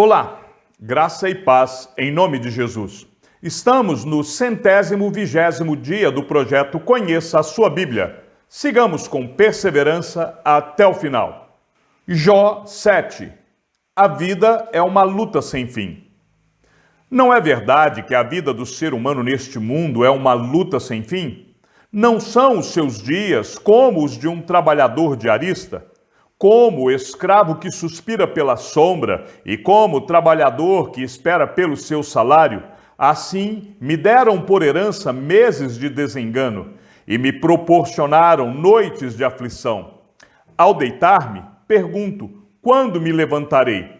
Olá, graça e paz em nome de Jesus. Estamos no 120º dia do projeto Conheça a Sua Bíblia. Sigamos com perseverança até o final. Jó 7. A vida é uma luta sem fim. Não é verdade que a vida do ser humano neste mundo é uma luta sem fim? Não são os seus dias como os de um trabalhador diarista? Como o escravo que suspira pela sombra e como o trabalhador que espera pelo seu salário, assim me deram por herança meses de desengano e me proporcionaram noites de aflição. Ao deitar-me, pergunto, quando me levantarei?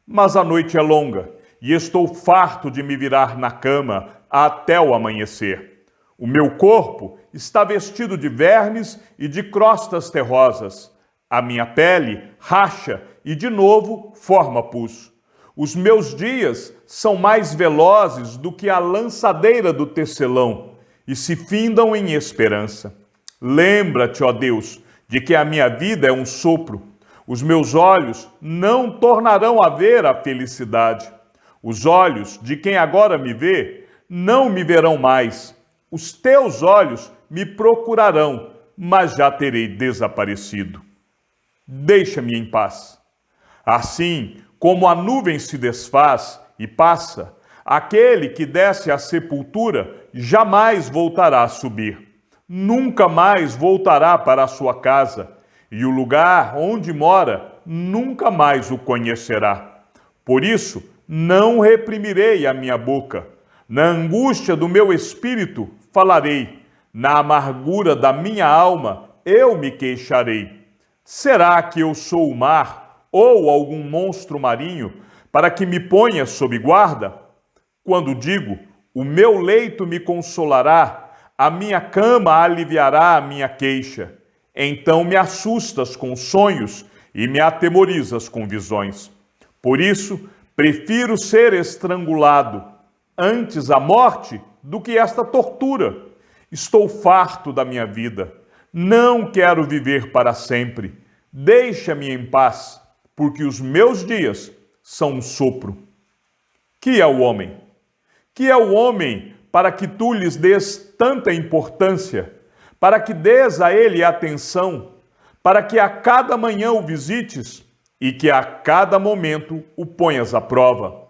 Mas a noite é longa e estou farto de me virar na cama até o amanhecer. O meu corpo está vestido de vermes e de crostas terrosas. A minha pele racha e de novo forma pus. Os meus dias são mais velozes do que a lançadeira do tecelão e se findam em esperança. Lembra-te, ó Deus, de que a minha vida é um sopro. Os meus olhos não tornarão a ver a felicidade. Os olhos de quem agora me vê não me verão mais. Os teus olhos me procurarão, mas já terei desaparecido. Deixa-me em paz. Assim como a nuvem se desfaz e passa, aquele que desce à sepultura jamais voltará a subir. Nunca mais voltará para a sua casa, e o lugar onde mora nunca mais o conhecerá. Por isso, não reprimirei a minha boca. Na angústia do meu espírito falarei, na amargura da minha alma eu me queixarei. Será que eu sou o mar ou algum monstro marinho para que me ponha sob guarda? Quando digo, o meu leito me consolará, a minha cama aliviará a minha queixa. Então me assustas com sonhos e me atemorizas com visões. Por isso, prefiro ser estrangulado antes a morte do que esta tortura. Estou farto da minha vida. Não quero viver para sempre. Deixa-me em paz, porque os meus dias são um sopro. Que é o homem? Que é o homem para que tu lhes des tanta importância, para que des a ele atenção, para que a cada manhã o visites e que a cada momento o ponhas à prova?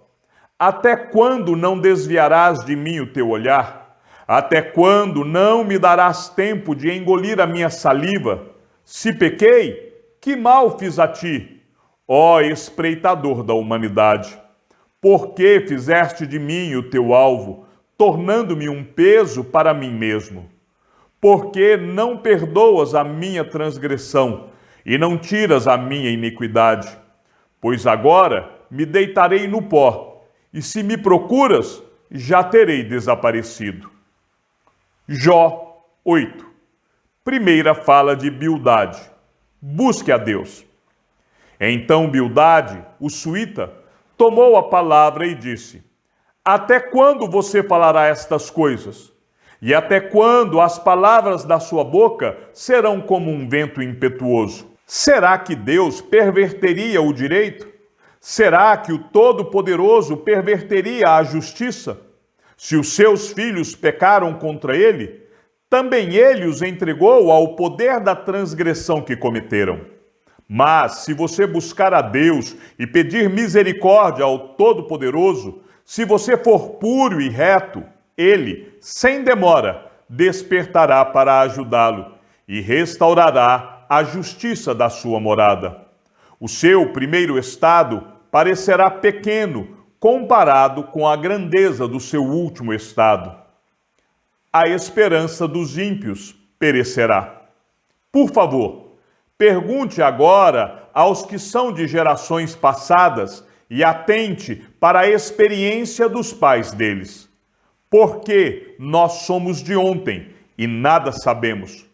Até quando não desviarás de mim o teu olhar? Até quando não me darás tempo de engolir a minha saliva? Se pequei, que mal fiz a ti, ó espreitador da humanidade? Por que fizeste de mim o teu alvo, tornando-me um peso para mim mesmo? Por que não perdoas a minha transgressão e não tiras a minha iniquidade? Pois agora me deitarei no pó, e se me procuras, já terei desaparecido. Jó 8. Primeira fala de Bildade. Busque a Deus. Então Bildade, o suíta, tomou a palavra e disse: Até quando você falará estas coisas? E até quando as palavras da sua boca serão como um vento impetuoso? Será que Deus perverteria o direito? Será que o Todo-Poderoso perverteria a justiça? Se os seus filhos pecaram contra ele, também ele os entregou ao poder da transgressão que cometeram. Mas se você buscar a Deus e pedir misericórdia ao Todo-Poderoso, se você for puro e reto, ele, sem demora, despertará para ajudá-lo e restaurará a justiça da sua morada. O seu primeiro estado parecerá pequeno comparado com a grandeza do seu último estado. A esperança dos ímpios perecerá. Por favor, pergunte agora aos que são de gerações passadas e atente para a experiência dos pais deles. Porque nós somos de ontem e nada sabemos,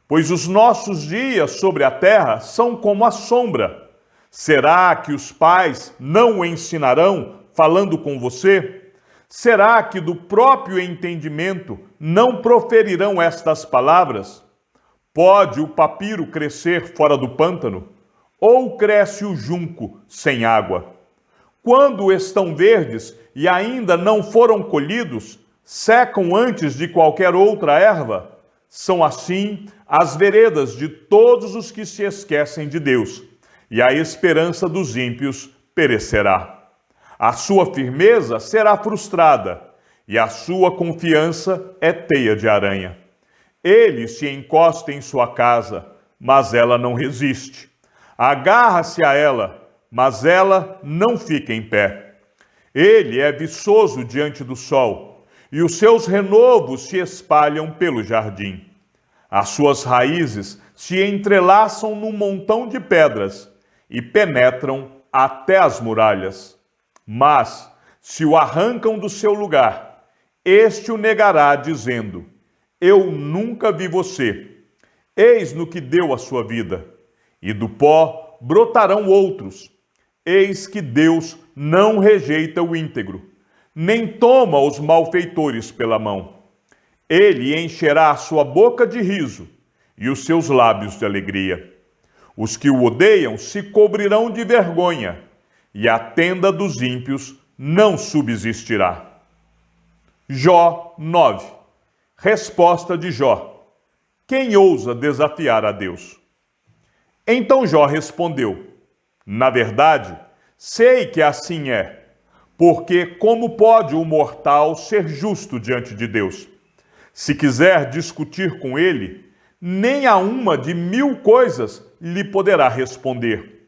pois os nossos dias sobre a terra são como a sombra. Será que os pais não o ensinarão falando com você? Será que do próprio entendimento não proferirão estas palavras? Pode o papiro crescer fora do pântano? Ou cresce o junco sem água? quando estão verdes e ainda não foram colhidos, secam antes de qualquer outra erva? São assim as veredas de todos os que se esquecem de Deus, e a esperança dos ímpios perecerá. A sua firmeza será frustrada, e a sua confiança é teia de aranha. Ele se encosta em sua casa, mas ela não resiste. Agarra-se a ela, mas ela não fica em pé. Ele é viçoso diante do sol, e os seus renovos se espalham pelo jardim. As suas raízes se entrelaçam num montão de pedras e penetram até as muralhas. Mas, se o arrancam do seu lugar, este o negará, dizendo: eu nunca vi você. Eis no que deu a sua vida, e do pó brotarão outros. Eis que Deus não rejeita o íntegro, nem toma os malfeitores pela mão. Ele encherá a sua boca de riso e os seus lábios de alegria. Os que o odeiam se cobrirão de vergonha, e a tenda dos ímpios não subsistirá. Jó 9. Resposta de Jó: quem ousa desafiar a Deus? Então Jó respondeu: na verdade, sei que assim é, porque como pode o mortal ser justo diante de Deus? Se quiser discutir com ele, nem a uma de 1000 coisas lhe poderá responder.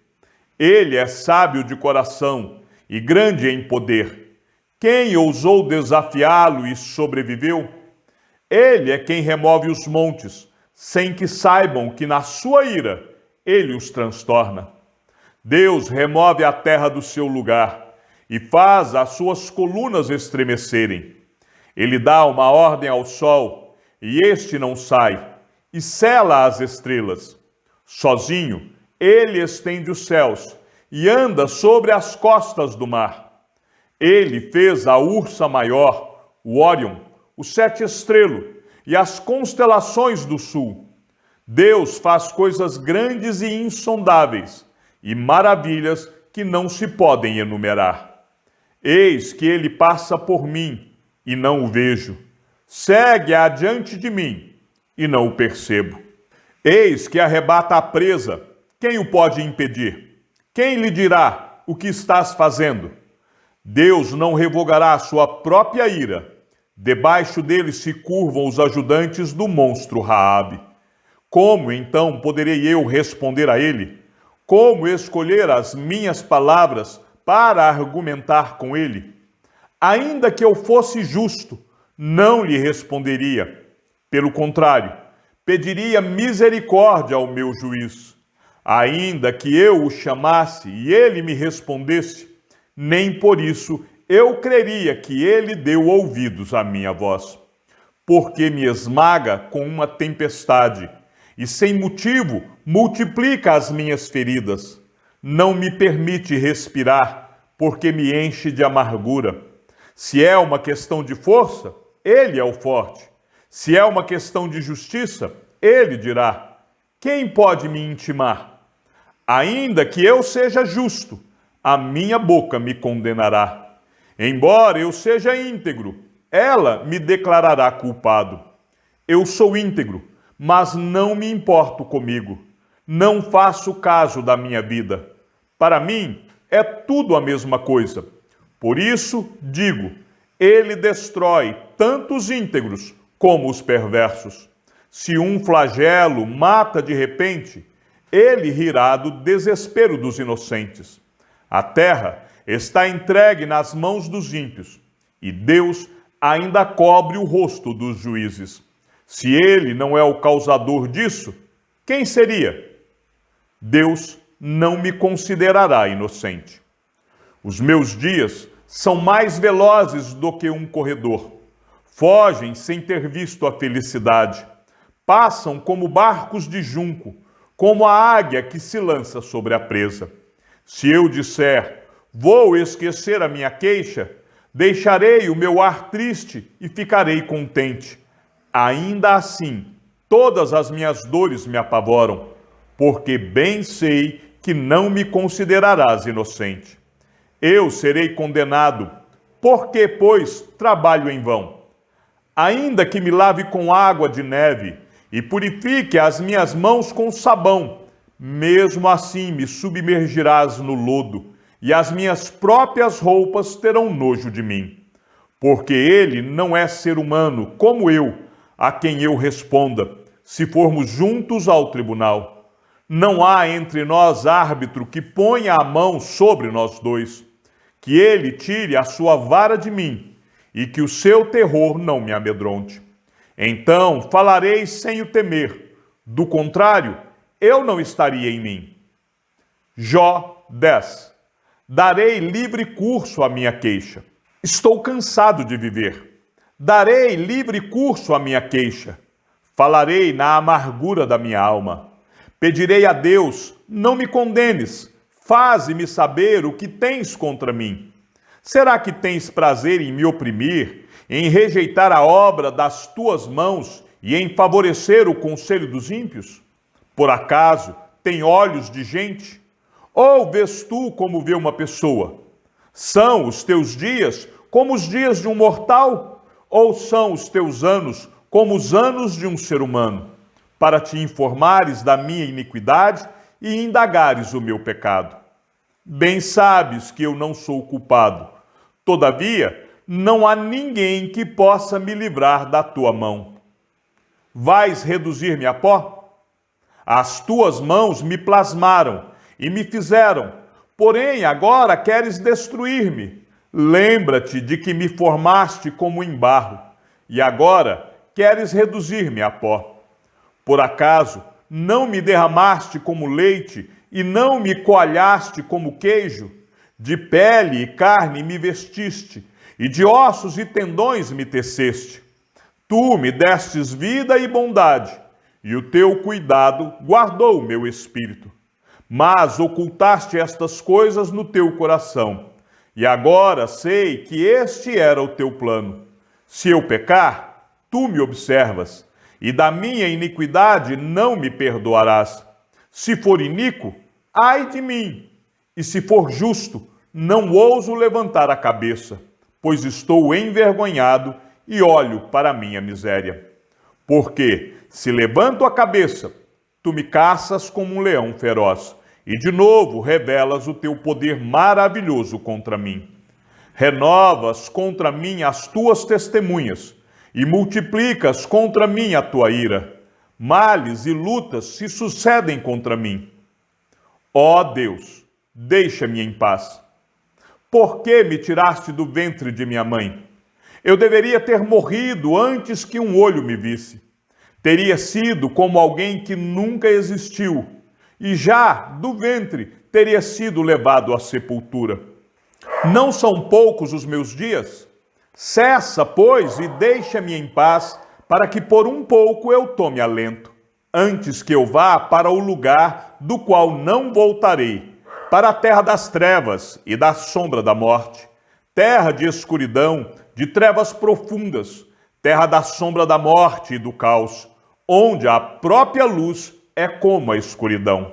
Ele é sábio de coração e grande em poder. Quem ousou desafiá-lo e sobreviveu? Ele é quem remove os montes, sem que saibam que na sua ira ele os transtorna. Deus remove a terra do seu lugar e faz as suas colunas estremecerem. Ele dá uma ordem ao sol, e este não sai, e sela as estrelas. Sozinho, ele estende os céus e anda sobre as costas do mar. Ele fez a Ursa Maior, o Órion, o Sete Estrelo e as constelações do sul. Deus faz coisas grandes e insondáveis, e maravilhas que não se podem enumerar. Eis que ele passa por mim, e não o vejo. Segue adiante de mim, e não o percebo. Eis que arrebata a presa, quem o pode impedir? Quem lhe dirá o que estás fazendo? Deus não revogará a sua própria ira. Debaixo dele se curvam os ajudantes do monstro Raabe. Como então poderei eu responder a ele? Como escolher as minhas palavras para argumentar com ele? Ainda que eu fosse justo, não lhe responderia. Pelo contrário, pediria misericórdia ao meu juiz. Ainda que eu o chamasse e ele me respondesse, nem por isso eu creria que ele deu ouvidos à minha voz. Porque me esmaga com uma tempestade, e sem motivo multiplica as minhas feridas. Não me permite respirar, porque me enche de amargura. Se é uma questão de força, ele é o forte. Se é uma questão de justiça, ele dirá: quem pode me intimar? Ainda que eu seja justo, a minha boca me condenará. Embora eu seja íntegro, ela me declarará culpado. Eu sou íntegro, mas não me importo comigo. Não faço caso da minha vida. Para mim, é tudo a mesma coisa. Por isso, digo, ele destrói tanto os íntegros como os perversos. Se um flagelo mata de repente, ele rirá do desespero dos inocentes. A terra está entregue nas mãos dos ímpios, e Deus ainda cobre o rosto dos juízes. Se ele não é o causador disso, quem seria? Deus não me considerará inocente. Os meus dias são mais velozes do que um corredor. Fogem sem ter visto a felicidade. Passam como barcos de junco, como a águia que se lança sobre a presa. Se eu disser, vou esquecer a minha queixa, deixarei o meu ar triste e ficarei contente. Ainda assim, todas as minhas dores me apavoram, porque bem sei que não me considerarás inocente. eu serei condenado. Por que, pois, trabalho em vão? Ainda que me lave com água de neve e purifique as minhas mãos com sabão, mesmo assim me submergirás no lodo, e as minhas próprias roupas terão nojo de mim. Porque ele não é ser humano como eu, a quem eu responda, se formos juntos ao tribunal. Não há entre nós árbitro que ponha a mão sobre nós dois. Que ele tire a sua vara de mim, e que o seu terror não me amedronte. Então falarei sem o temer, do contrário, eu não estaria em mim. Jó 10. Darei livre curso à minha queixa. Estou cansado de viver. Darei livre curso à minha queixa. Falarei na amargura da minha alma. Pedirei a Deus, não me condenes. Faze-me saber o que tens contra mim. Será que tens prazer em me oprimir, em rejeitar a obra das tuas mãos e em favorecer o conselho dos ímpios? Por acaso tem olhos de gente? Ou vês tu como vê uma pessoa? São os teus dias como os dias de um mortal? Ou são os teus anos como os anos de um ser humano? Para te informares da minha iniquidade e indagares o meu pecado. Bem sabes que eu não sou culpado. Todavia, não há ninguém que possa me livrar da tua mão. Vais reduzir-me a pó? As tuas mãos me plasmaram e me fizeram, porém agora queres destruir-me. Lembra-te de que me formaste como em barro, e agora queres reduzir-me a pó. Por acaso não me derramaste como leite e não me coalhaste como queijo? De pele e carne me vestiste, e de ossos e tendões me teceste. Tu me destes vida e bondade, e o teu cuidado guardou o meu espírito. Mas ocultaste estas coisas no teu coração, e agora sei que este era o teu plano. Se eu pecar, tu me observas, e da minha iniquidade não me perdoarás. Se for iníquo, ai de mim, e se for justo, não ouso levantar a cabeça, pois estou envergonhado e olho para a minha miséria. Porque, se levanto a cabeça, tu me caças como um leão feroz, e de novo revelas o teu poder maravilhoso contra mim. Renovas contra mim as tuas testemunhas, e multiplicas contra mim a tua ira. Males e lutas se sucedem contra mim. Ó Deus, deixa-me em paz. Por que me tiraste do ventre de minha mãe? Eu deveria ter morrido antes que um olho me visse. Teria sido como alguém que nunca existiu, e já do ventre teria sido levado à sepultura. Não são poucos os meus dias? Cessa, pois, e deixa-me em paz, para que por um pouco eu tome alento, antes que eu vá para o lugar do qual não voltarei, para a terra das trevas e da sombra da morte, terra de escuridão, de trevas profundas, terra da sombra da morte e do caos, onde a própria luz é como a escuridão.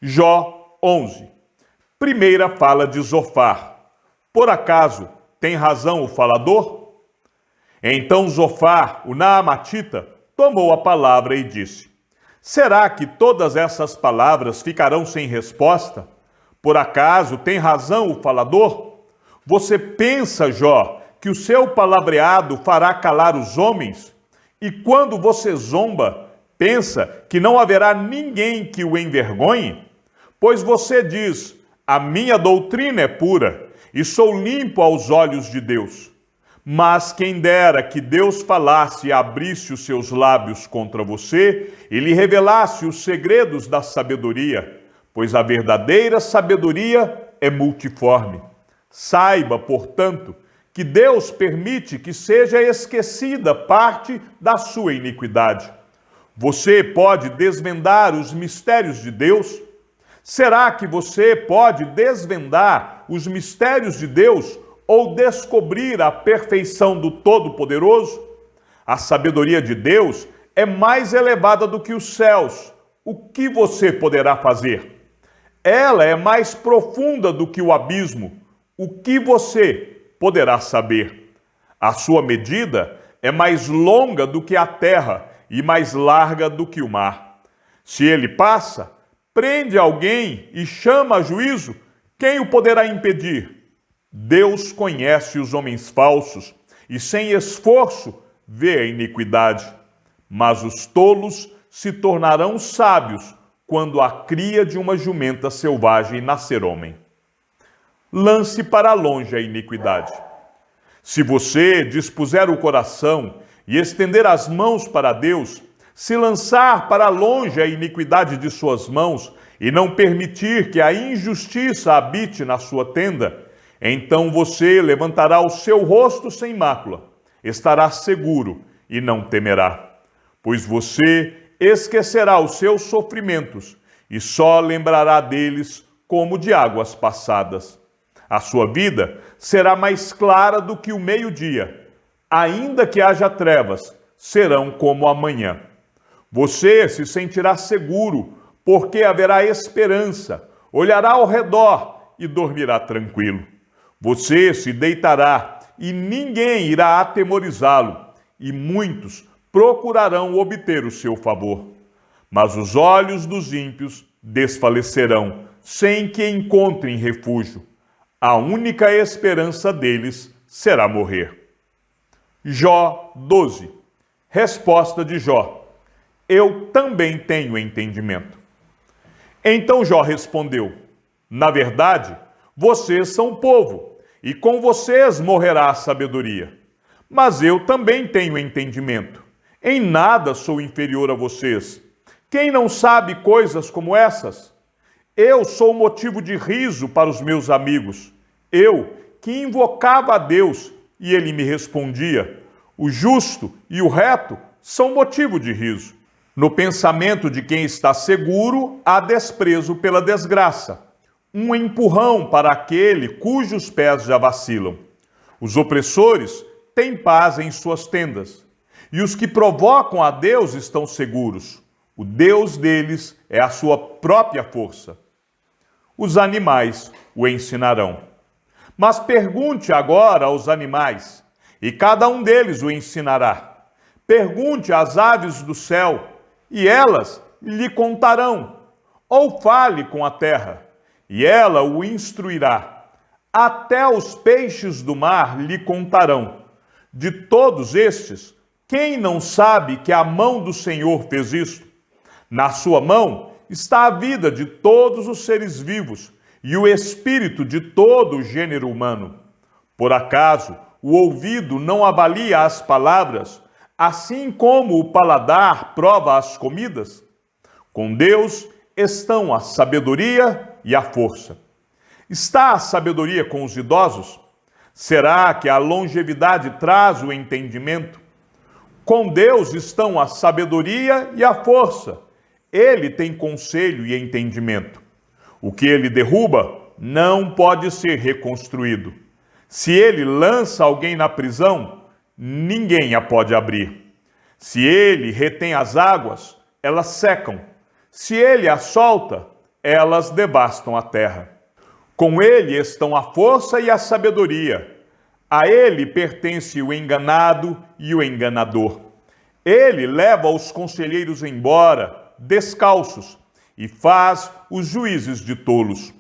Jó 11. Primeira fala de Zofar. Por acaso tem razão o falador? Então Zofar, o naamatita, tomou a palavra e disse: Será que todas essas palavras ficarão sem resposta? Por acaso tem razão o falador? Você pensa, Jó, que o seu palavreado fará calar os homens? E quando você zomba, pensa que não haverá ninguém que o envergonhe? Pois você diz: a minha doutrina é pura, e sou limpo aos olhos de Deus. Mas quem dera que Deus falasse e abrisse os seus lábios contra você e lhe revelasse os segredos da sabedoria, pois a verdadeira sabedoria é multiforme. Saiba, portanto, que Deus permite que seja esquecida parte da sua iniquidade. Você pode desvendar os mistérios de Deus? Será que você pode desvendar os mistérios de Deus ou descobrir a perfeição do Todo-Poderoso? A sabedoria de Deus é mais elevada do que os céus. O que você poderá fazer? Ela é mais profunda do que o abismo. O que você poderá saber? A sua medida é mais longa do que a terra e mais larga do que o mar. Se ele passa, prende alguém e chama a juízo, quem o poderá impedir? Deus conhece os homens falsos e sem esforço vê a iniquidade. Mas os tolos se tornarão sábios quando a cria de uma jumenta selvagem nascer homem. Lance para longe a iniquidade. Se você dispuser o coração e estender as mãos para Deus, se lançar para longe a iniquidade de suas mãos e não permitir que a injustiça habite na sua tenda, então você levantará o seu rosto sem mácula, estará seguro e não temerá, pois você esquecerá os seus sofrimentos e só lembrará deles como de águas passadas. A sua vida será mais clara do que o meio-dia, ainda que haja trevas, serão como a manhã. Você se sentirá seguro, porque haverá esperança, olhará ao redor e dormirá tranquilo. Você se deitará e ninguém irá atemorizá-lo, e muitos procurarão obter o seu favor. Mas os olhos dos ímpios desfalecerão, sem que encontrem refúgio. A única esperança deles será morrer. Jó 12. Resposta de Jó: eu também tenho entendimento. Então Jó respondeu: na verdade, vocês são povo, e com vocês morrerá a sabedoria. Mas eu também tenho entendimento. Em nada sou inferior a vocês. Quem não sabe coisas como essas? Eu sou motivo de riso para os meus amigos. Eu, que invocava a Deus, e ele me respondia. O justo e o reto são motivo de riso. No pensamento de quem está seguro, há desprezo pela desgraça. Um empurrão para aquele cujos pés já vacilam. Os opressores têm paz em suas tendas, e os que provocam a Deus estão seguros. O Deus deles é a sua própria força. Os animais o ensinarão. Mas pergunte agora aos animais, e cada um deles o ensinará. Pergunte às aves do céu, e elas lhe contarão. Ou fale com a terra, e ela o instruirá. Até os peixes do mar lhe contarão. De todos estes, quem não sabe que a mão do Senhor fez isto? Na sua mão está a vida de todos os seres vivos e o espírito de todo o gênero humano. Por acaso, o ouvido não avalia as palavras, assim como o paladar prova as comidas? Com Deus estão a sabedoria e a força. Está a sabedoria com os idosos? Será que a longevidade traz o entendimento? Com Deus estão a sabedoria e a força. Ele tem conselho e entendimento. O que ele derruba não pode ser reconstruído. Se ele lança alguém na prisão, ninguém a pode abrir. Se ele retém as águas, elas secam. Se ele as solta, elas devastam a terra. Com ele estão a força e a sabedoria. A ele pertence o enganado e o enganador. Ele leva os conselheiros embora, descalços, e faz os juízes de tolos.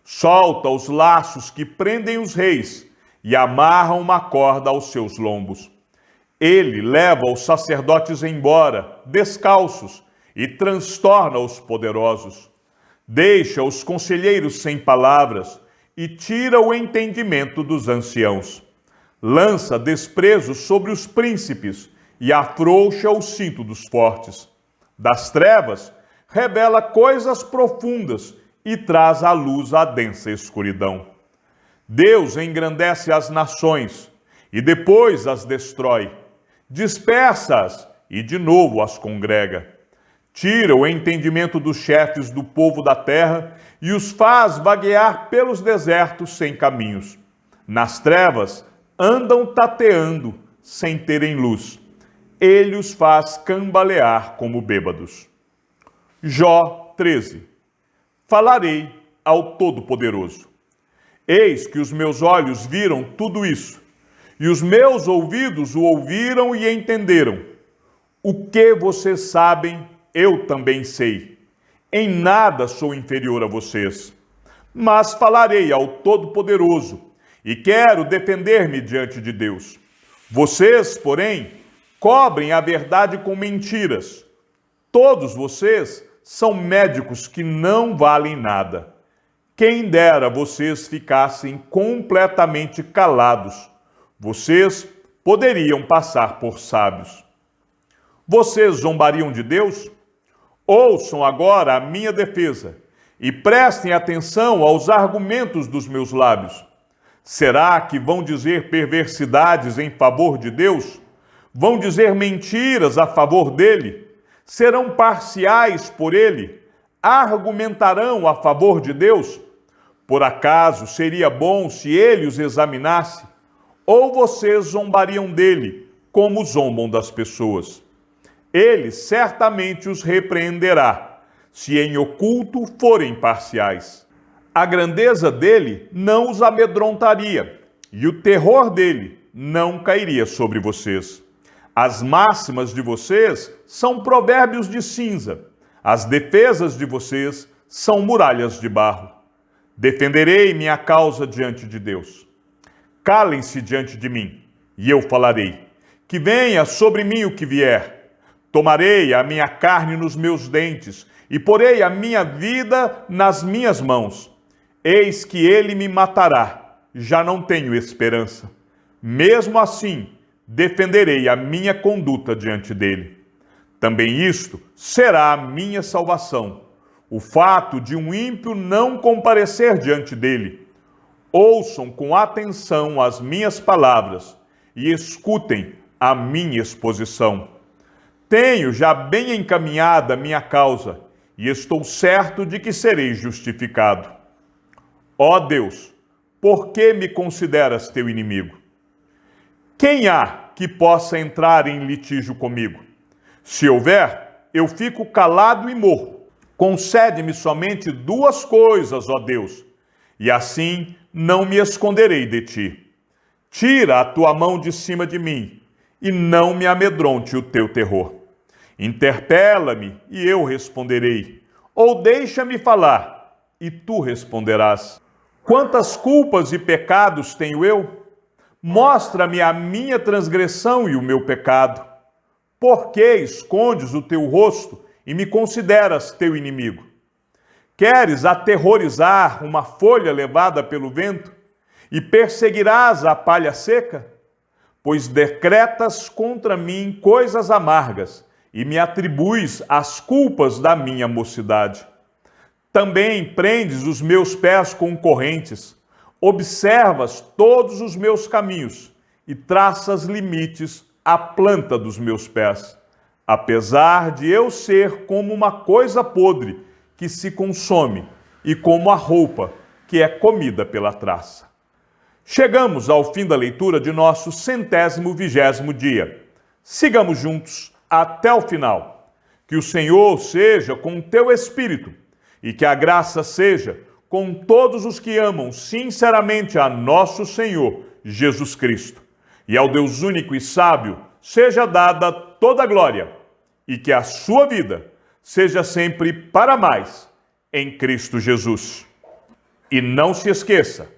Solta os laços que prendem os reis e amarra uma corda aos seus lombos. Ele leva os sacerdotes embora, descalços, e transtorna os poderosos. Deixa os conselheiros sem palavras e tira o entendimento dos anciãos. Lança desprezo sobre os príncipes e afrouxa o cinto dos fortes. Das trevas, revela coisas profundas e traz à luz a densa escuridão. Deus engrandece as nações e depois as destrói. Dispersa-as e de novo as congrega. Tira o entendimento dos chefes do povo da terra e os faz vaguear pelos desertos sem caminhos. Nas trevas andam tateando sem terem luz. Ele os faz cambalear como bêbados. Jó 13. Falarei ao Todo-Poderoso. Eis que os meus olhos viram tudo isso, e os meus ouvidos o ouviram e entenderam. O que vocês sabem, eu também sei. Em nada sou inferior a vocês. Mas falarei ao Todo-Poderoso, e quero defender-me diante de Deus. Vocês, porém, cobrem a verdade com mentiras. Todos vocês são médicos que não valem nada. Quem dera vocês ficassem completamente calados. Vocês poderiam passar por sábios. Vocês zombariam de Deus? Ouçam agora a minha defesa e prestem atenção aos argumentos dos meus lábios. Será que vão dizer perversidades em favor de Deus? Vão dizer mentiras a favor dele? Serão parciais por ele? Argumentarão a favor de Deus? Por acaso seria bom se ele os examinasse? Ou vocês zombariam dele, como zombam das pessoas? Ele certamente os repreenderá, se em oculto forem parciais. A grandeza dele não os amedrontaria, e o terror dele não cairia sobre vocês. As máximas de vocês são provérbios de cinza, as defesas de vocês são muralhas de barro. Defenderei minha causa diante de Deus. Calem-se diante de mim, e eu falarei. Que venha sobre mim o que vier. Tomarei a minha carne nos meus dentes, e porei a minha vida nas minhas mãos. Eis que ele me matará, já não tenho esperança. Mesmo assim, defenderei a minha conduta diante dele. Também isto será a minha salvação, o fato de um ímpio não comparecer diante dele. Ouçam com atenção as minhas palavras e escutem a minha exposição. Tenho já bem encaminhada a minha causa e estou certo de que serei justificado. Ó Deus, por que me consideras teu inimigo? Quem há que possa entrar em litígio comigo? Se houver, eu fico calado e morro. Concede-me somente duas coisas, ó Deus, e assim não me esconderei de ti. Tira a tua mão de cima de mim, e não me amedronte o teu terror. Interpela-me, e eu responderei, ou deixa-me falar, e tu responderás. Quantas culpas e pecados tenho eu? Mostra-me a minha transgressão e o meu pecado. Por que escondes o teu rosto e me consideras teu inimigo? Queres aterrorizar uma folha levada pelo vento e perseguirás a palha seca? Pois decretas contra mim coisas amargas e me atribuis as culpas da minha mocidade. Também prendes os meus pés com correntes, observas todos os meus caminhos e traças limites à planta dos meus pés, apesar de eu ser como uma coisa podre que se consome e como a roupa que é comida pela traça. Chegamos ao fim da leitura de nosso 120º dia. Sigamos juntos até o final. Que o Senhor seja com o teu espírito e que a graça seja com todos os que amam sinceramente a nosso Senhor Jesus Cristo. E ao Deus único e sábio seja dada toda a glória, e que a sua vida seja sempre para mais em Cristo Jesus. E não se esqueça,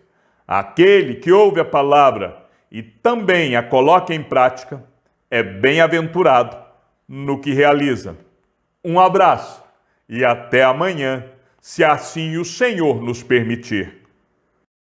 aquele que ouve a palavra e também a coloca em prática é bem-aventurado no que realiza. Um abraço e até amanhã, se assim o Senhor nos permitir.